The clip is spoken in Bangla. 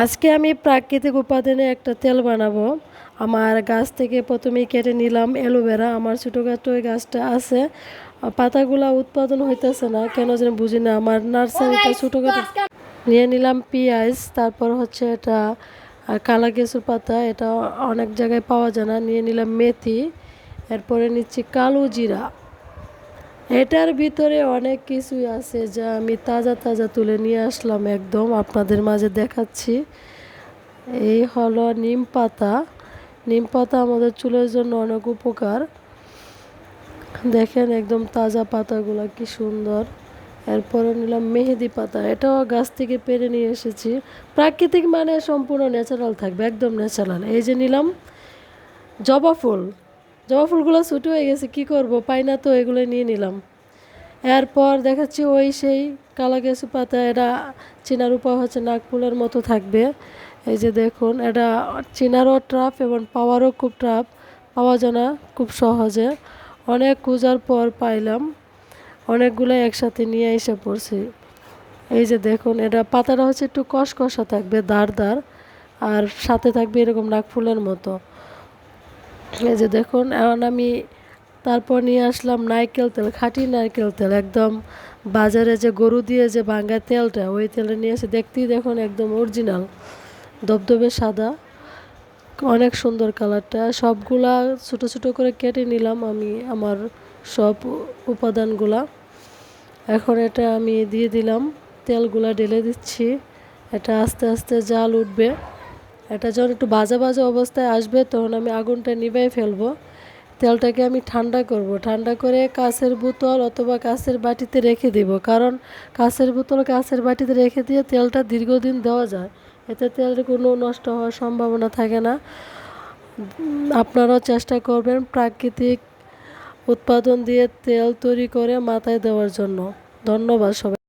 আজকে আমি প্রাকৃতিক উপাদানে একটা তেল বানাবো। আমার গাছ থেকে প্রথমেই কেটে নিলাম অ্যালোভেরা। আমার ছোটোখাটো ওই গাছটা আছে, পাতাগুলা উৎপাদন হইতেছে না কেন যেন বুঝি না। আমার নার্সারিটা ছোটোখাটো। নিয়ে নিলাম পেঁয়াজ, তারপর হচ্ছে এটা কালা কেসুর পাতা, এটা অনেক জায়গায় পাওয়া যায় না। নিয়ে নিলাম মেথি, এরপরে নিচ্ছি কালো জিরা। এটার ভিতরে অনেক কিছুই আছে যা আমি তাজা তাজা তুলে নিয়ে আসলাম, একদম আপনাদের মাঝে দেখাচ্ছি। এই হলো নিম পাতা। নিম পাতা আমাদের চুলের জন্য অনেক উপকার। দেখেন একদম তাজা পাতাগুলো কি সুন্দর। এরপরে নিলাম মেহেদি পাতা, এটাও গাছ থেকে পেরে নিয়ে এসেছি। প্রাকৃতিক মানে সম্পূর্ণ ন্যাচারাল থাকবে, একদম ন্যাচারাল। এই যে নিলাম জবা ফুল। জবা ফুলগুলো ছোটো হয়ে গেছে, কি করব, পাই না তো, এগুলো নিয়ে নিলাম। এরপর দেখাচ্ছি ওই সেই কালা কেসু পাতা, এটা চেনার উপায় হচ্ছে নাক ফুলের মতো থাকবে। এই যে দেখুন, এটা চেনারও ট্রাফ এবং পাওয়ারও খুব ট্রাফ, পাওয়া যায় না খুব সহজে। অনেক খোঁজার পর পাইলাম, অনেকগুলো একসাথে নিয়ে এসে পড়ছি। এই যে দেখুন, এটা পাতাটা হচ্ছে একটু কষকষা থাকবে, দাঁড় দাঁড়, আর সাথে থাকবে এরকম নাক ফুলের মতো। এই যে দেখুন, এখন আমি তারপর নিয়ে আসলাম নারকেল তেল, খাঁটি নারকেল তেল, একদম বাজারে যে গরু দিয়ে যে ভাঙা তেলটা, ওই তেলটা নিয়ে এসে দেখতেই দেখুন একদম অরিজিনাল, ধবধবে সাদা, অনেক সুন্দর কালারটা। সবগুলা ছোটো ছোটো করে কেটে নিলাম আমি আমার সব উপাদানগুলা। এখন এটা আমি দিয়ে দিলাম, তেলগুলা ঢেলে দিচ্ছি। এটা আস্তে আস্তে জাল উঠবে। এটা যখন একটু ভাজা ভাজা অবস্থায় আসবে তখন আমি আগুনটা নিভাই ফেলবো। তেলটাকে আমি ঠান্ডা করব, ঠান্ডা করে কাঁচের বোতল অথবা কাঁচের বাটিতে রেখে দেব, কারণ কাঁচের বোতল কাঁচের বাটিতে রেখে দিয়ে তেলটা দীর্ঘদিন দেওয়া যায়, এতে তেলের কোনো নষ্ট হওয়ার সম্ভাবনা থাকে না। আপনারাও চেষ্টা করবেন প্রাকৃতিক উৎপাদন দিয়ে তেল তৈরি করে মাথায় দেওয়ার জন্য। ধন্যবাদ সবাই।